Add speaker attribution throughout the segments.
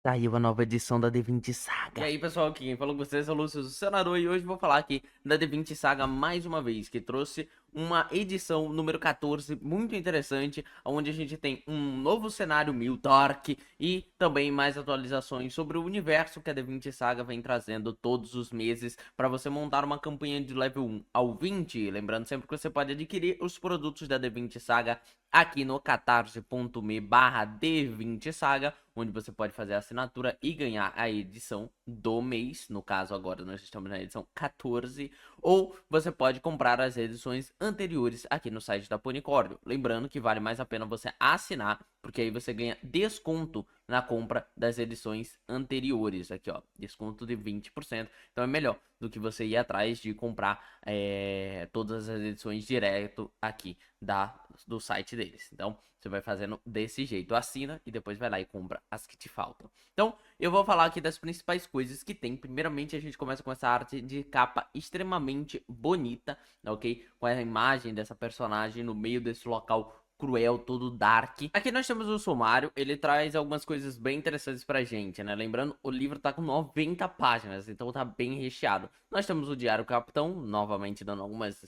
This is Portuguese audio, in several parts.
Speaker 1: Saiu a nova edição da D20
Speaker 2: E
Speaker 1: Saga.
Speaker 2: aí pessoal, aqui quem falou com vocês é o Lúcio Senador e hoje vou falar aqui da D20 Saga mais uma vez, que trouxe uma edição número 14 muito interessante, onde a gente tem um novo cenário Mildark e também mais atualizações sobre o universo que a D20 Saga vem trazendo todos os meses para você montar uma campanha de level 1 ao 20. Lembrando sempre que você pode adquirir os produtos da D20 Saga aqui no catarse.me/D20Saga, onde você pode fazer a assinatura e ganhar a edição do mês. No caso, agora nós estamos na edição 14. Ou você pode comprar as edições anteriores aqui no site da Ponicórdio. Lembrando que vale mais a pena você assinar, porque aí você ganha desconto na compra das edições anteriores. Aqui, ó, desconto de 20%. Então é melhor do que você ir atrás de comprar todas as edições direto aqui do site deles. Então você vai fazendo desse jeito, assina e depois vai lá e compra as que te faltam. Então eu vou falar aqui das principais coisas que tem. Primeiramente a gente começa com essa arte de capa extremamente bonita, ok? Com a imagem dessa personagem no meio desse local cruel, todo dark. Aqui nós temos o sumário, ele traz algumas coisas bem interessantes pra gente, né? Lembrando, o livro tá com 90 páginas, então tá bem recheado. Nós temos o Diário Capitão, novamente dando algumas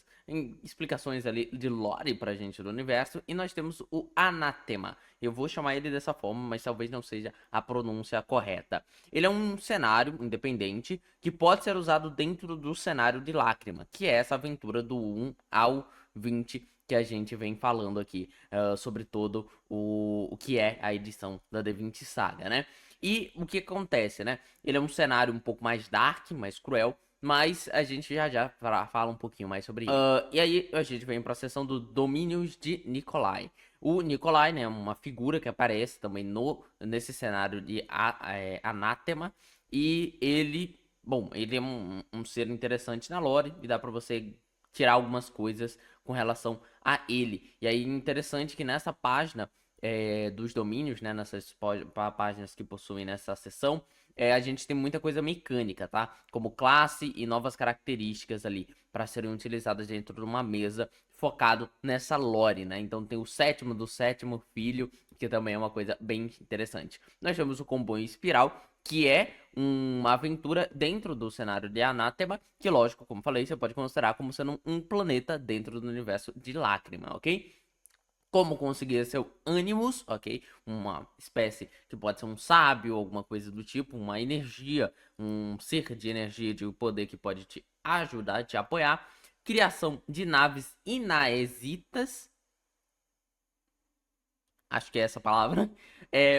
Speaker 2: explicações ali de lore pra gente do universo, e nós temos o Anátema. Eu vou chamar ele dessa forma, mas talvez não seja a pronúncia correta. Ele é um cenário independente que pode ser usado dentro do cenário de Lágrima, que é essa aventura do 1 ao 20 que a gente vem falando aqui, sobre todo o que é a edição da D20 Saga, né? E o que acontece, né? Ele é um cenário um pouco mais dark, mais cruel, mas a gente já fala um pouquinho mais sobre ele. E aí a gente vem para a seção do Domínios de Nikolai. O Nikolai, né, é uma figura que aparece também nesse cenário de Anátema. E ele, bom, ele é um ser interessante na lore e dá para você tirar algumas coisas com relação a ele. E aí interessante que nessa página dos domínios, né, nessas páginas que possuem nessa seção, a gente tem muita coisa mecânica, tá? Como classe e novas características ali para serem utilizadas dentro de uma mesa focado nessa lore, né? Então tem o sétimo do sétimo filho, que também é uma coisa bem interessante. Nós temos o comboio espiral, que é uma aventura dentro do cenário de Anátema, que lógico, como falei, você pode considerar como sendo um planeta dentro do universo de Lágrima, ok? Como conseguir seu Animus, ok? Uma espécie que pode ser um sábio, alguma coisa do tipo, uma energia, um ser de energia de poder que pode te ajudar, te apoiar. Criação de naves inaesitas, acho que é essa palavra,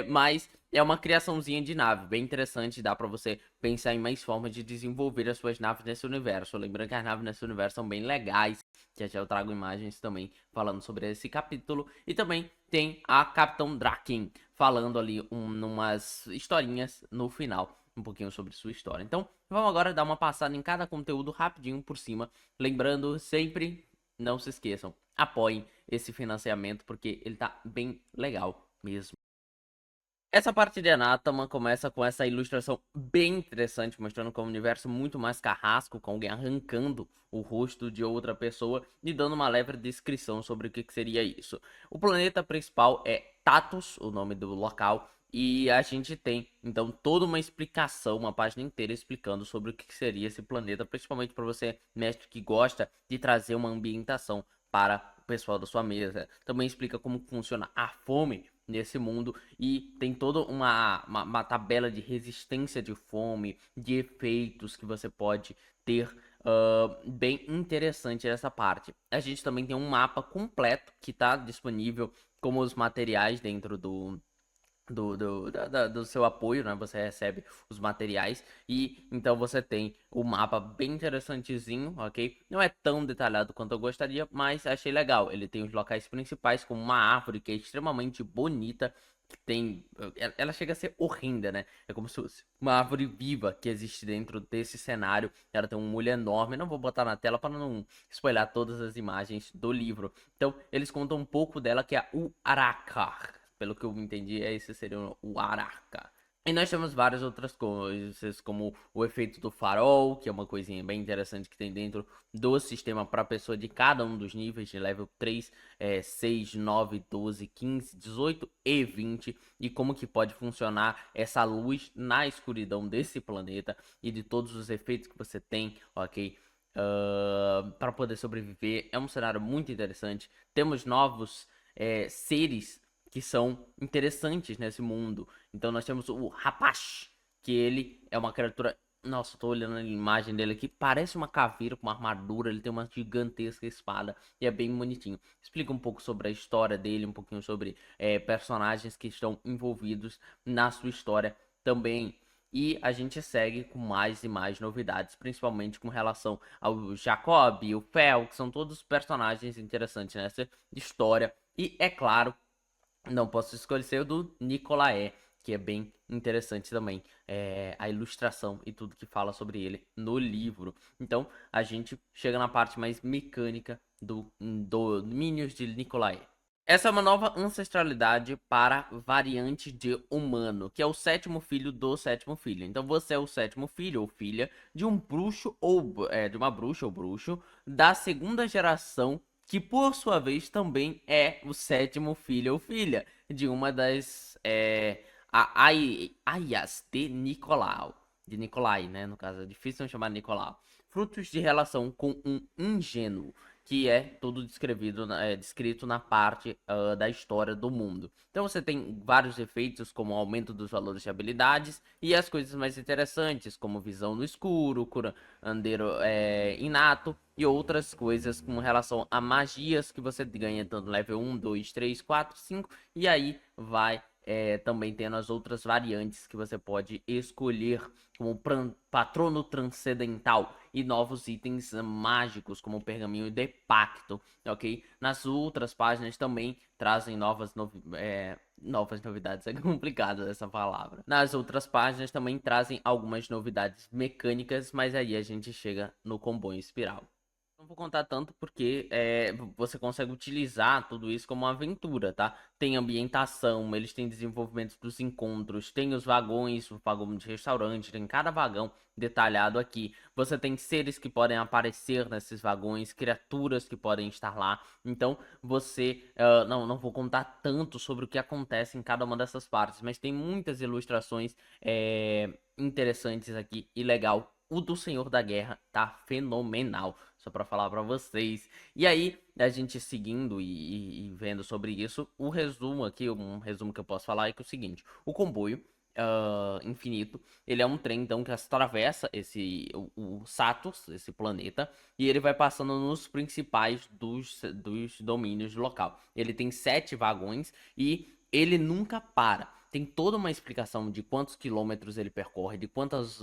Speaker 2: mas é uma criaçãozinha de nave, bem interessante, dá pra você pensar em mais formas de desenvolver as suas naves nesse universo. Lembrando que as naves nesse universo são bem legais, que já eu trago imagens também falando sobre esse capítulo. E também tem a Capitão Draken falando ali umas historinhas no final, um pouquinho sobre sua história. Então, vamos agora dar uma passada em cada conteúdo rapidinho por cima, lembrando sempre, não se esqueçam, apoiem esse financiamento porque ele tá bem legal mesmo. Essa parte de Anátema começa com essa ilustração bem interessante, mostrando como um universo muito mais carrasco, com alguém arrancando o rosto de outra pessoa e dando uma leve descrição sobre o que seria isso. O planeta principal é Tatus, o nome do local, e a gente tem então toda uma explicação, uma página inteira explicando sobre o que seria esse planeta, principalmente para você, mestre que gosta de trazer uma ambientação para o pessoal da sua mesa. Também explica como funciona a fome nesse mundo e tem toda uma tabela de resistência de fome, de efeitos que você pode ter, bem interessante essa parte. A gente também tem um mapa completo que está disponível como os materiais dentro do seu apoio, né? Você recebe os materiais e então você tem o mapa bem interessantezinho, ok? Não é tão detalhado quanto eu gostaria, mas achei legal. Ele tem os locais principais, como uma árvore que é extremamente bonita, que tem, ela chega a ser horrenda, né? É como se fosse uma árvore viva que existe dentro desse cenário. Ela tem um olho enorme. Não vou botar na tela para não spoiler todas as imagens do livro. Então, eles contam um pouco dela, que é o Arakar. Pelo que eu entendi, esse seria o Araka. E nós temos várias outras coisas, como o efeito do farol, que é uma coisinha bem interessante que tem dentro do sistema para a pessoa de cada um dos níveis, de level 3, 6, 9, 12, 15, 18 e 20, e como que pode funcionar essa luz na escuridão desse planeta e de todos os efeitos que você tem, ok? Para poder sobreviver. É um cenário muito interessante. Temos novos seres que são interessantes nesse mundo. Então nós temos o Rapaz, que ele é uma criatura. Nossa, tô olhando a imagem dele aqui. Parece uma caveira com uma armadura. Ele tem uma gigantesca espada e é bem bonitinho. Explica um pouco sobre a história dele, um pouquinho sobre personagens que estão envolvidos na sua história também. E a gente segue com mais e mais novidades, principalmente com relação ao Jacob e o Fel, que são todos personagens interessantes nessa história. E é claro, não posso escolher o do Nicolaé, que é bem interessante também, a ilustração e tudo que fala sobre ele no livro. Então a gente chega na parte mais mecânica do Minions de Nicolaé. Essa é uma nova ancestralidade para variante de humano, que é o sétimo filho do sétimo filho. Então você é o sétimo filho ou filha de um bruxo ou de uma bruxa ou bruxo da segunda geração, que por sua vez também é o sétimo filho ou filha de uma das Aias de Nicolau. De Nicolai, né? No caso, é difícil não chamar Nicolau. Frutos de relação com um ingênuo, que é tudo descrito na parte da história do mundo. Então você tem vários efeitos, como o aumento dos valores de habilidades e as coisas mais interessantes, como visão no escuro, curandeiro inato e outras coisas com relação a magias que você ganha tanto level 1, 2, 3, 4, 5 e aí vai também tendo as outras variantes que você pode escolher, como patrono transcendental e novos itens mágicos, como o pergaminho de pacto, ok? Nas outras páginas também trazem novas novidades, é complicado essa palavra. Nas outras páginas também trazem algumas novidades mecânicas, mas aí a gente chega no comboio espiral. Não vou contar tanto porque você consegue utilizar tudo isso como uma aventura, tá? Tem ambientação, eles têm desenvolvimento dos encontros, tem os vagões, o vagão de restaurante, tem cada vagão detalhado aqui. Você tem seres que podem aparecer nesses vagões, criaturas que podem estar lá. Então, não vou contar tanto sobre o que acontece em cada uma dessas partes, mas tem muitas ilustrações interessantes aqui e legal. O do Senhor da Guerra tá fenomenal, só pra falar pra vocês. E aí, a gente seguindo e vendo sobre isso, o resumo aqui, um resumo que eu posso falar é que é o seguinte: o comboio infinito, ele é um trem então que atravessa o Satos, esse planeta, e ele vai passando nos principais dos domínios do local. Ele tem 7 vagões e ele nunca para. Tem toda uma explicação de quantos quilômetros ele percorre, de quantos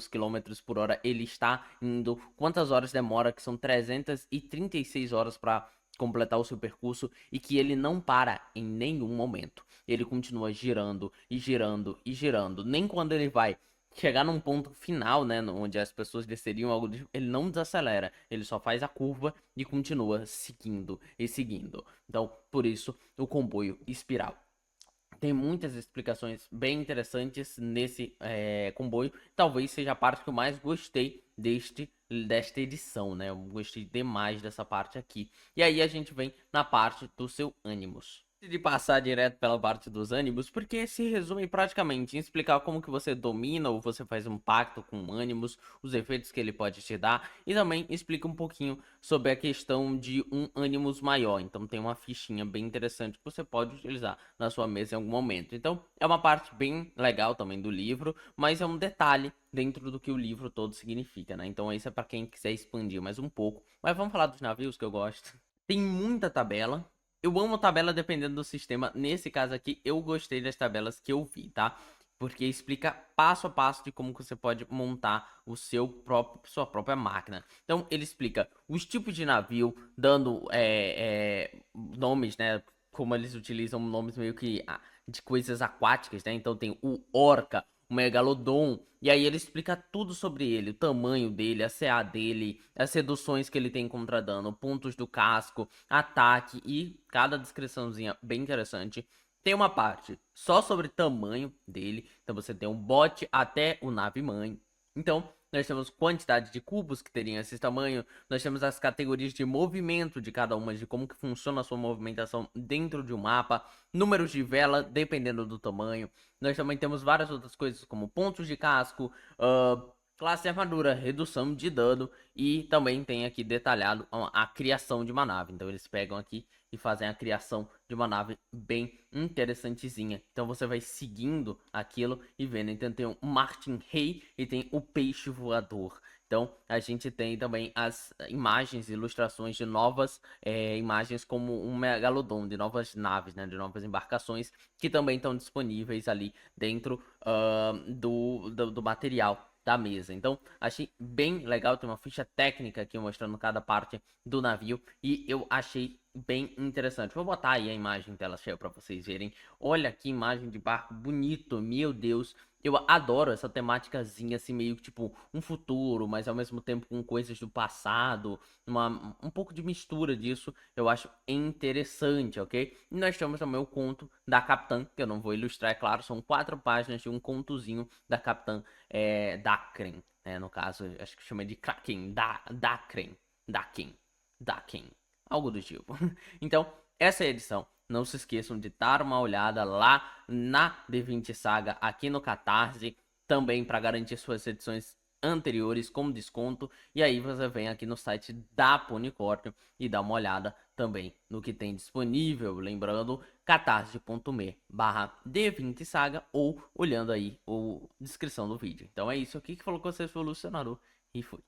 Speaker 2: quilômetros por hora ele está indo, quantas horas demora, que são 336 horas para completar o seu percurso e que ele não para em nenhum momento. Ele continua girando e girando e girando. Nem quando ele vai chegar num ponto final, né, onde as pessoas desceriam algo, ele não desacelera, ele só faz a curva e continua seguindo e seguindo. Então, por isso, o comboio espiral. Tem muitas explicações bem interessantes nesse comboio. Talvez seja a parte que eu mais gostei desta edição, né? Eu gostei demais dessa parte aqui. E aí a gente vem na parte do seu ânimos. De passar direto pela parte dos ânimos, porque se resume praticamente em explicar como que você domina ou você faz um pacto com o ânimos, os efeitos que ele pode te dar, e também explica um pouquinho sobre a questão de um ânimos maior. Então tem uma fichinha bem interessante que você pode utilizar na sua mesa em algum momento. Então é uma parte bem legal também do livro, mas é um detalhe dentro do que o livro todo significa, né? Então isso é para quem quiser expandir mais um pouco. Mas vamos falar dos navios que eu gosto. Tem muita tabela. Eu amo tabela dependendo do sistema. Nesse caso aqui, eu gostei das tabelas que eu vi, tá? Porque explica passo a passo de como que você pode montar sua própria máquina. Então, ele explica os tipos de navio, dando nomes, né? Como eles utilizam nomes meio que de coisas aquáticas, né? Então, tem o Orca, o Megalodon. E aí ele explica tudo sobre ele, o tamanho dele, a CA dele, as reduções que ele tem contra dano, pontos do casco, ataque e cada descriçãozinha bem interessante. Tem uma parte só sobre tamanho dele, então você tem um bot até o nave-mãe. Então, nós temos quantidade de cubos que teriam esse tamanho, nós temos as categorias de movimento de cada uma, de como que funciona a sua movimentação dentro de um mapa, números de vela, dependendo do tamanho. Nós também temos várias outras coisas, como pontos de casco, classe de armadura, redução de dano, e também tem aqui detalhado a criação de uma nave. Então eles pegam aqui e fazem a criação de uma nave bem interessantezinha. Então você vai seguindo aquilo e vendo. Então tem o Martin Rey e tem o Peixe Voador. Então a gente tem também as imagens, ilustrações de novas imagens como um Megalodon, de novas naves, né, de novas embarcações, que também estão disponíveis ali dentro do material da mesa. Então, achei bem legal, tem uma ficha técnica aqui mostrando cada parte do navio e eu achei bem interessante. Vou botar aí a imagem em tela cheia para vocês verem. Olha que imagem de barco bonito, meu Deus. Eu adoro essa temáticazinha assim, meio que tipo um futuro, mas ao mesmo tempo com coisas do passado, um pouco de mistura disso, eu acho interessante, ok? E nós temos também o conto da Capitã, que eu não vou ilustrar, é claro, são 4 páginas de um contozinho da Capitã Dakren, né? No caso, acho que chama de Kraken, Daken, algo do tipo. Então, essa é a edição. Não se esqueçam de dar uma olhada lá na D20 Saga aqui no Catarse, também para garantir suas edições anteriores com desconto. E aí você vem aqui no site da Ponicórnio e dá uma olhada também no que tem disponível. Lembrando, catarse.me/D20 Saga ou olhando aí a descrição do vídeo. Então é isso aqui que falou com vocês, foi o Luciano e fui.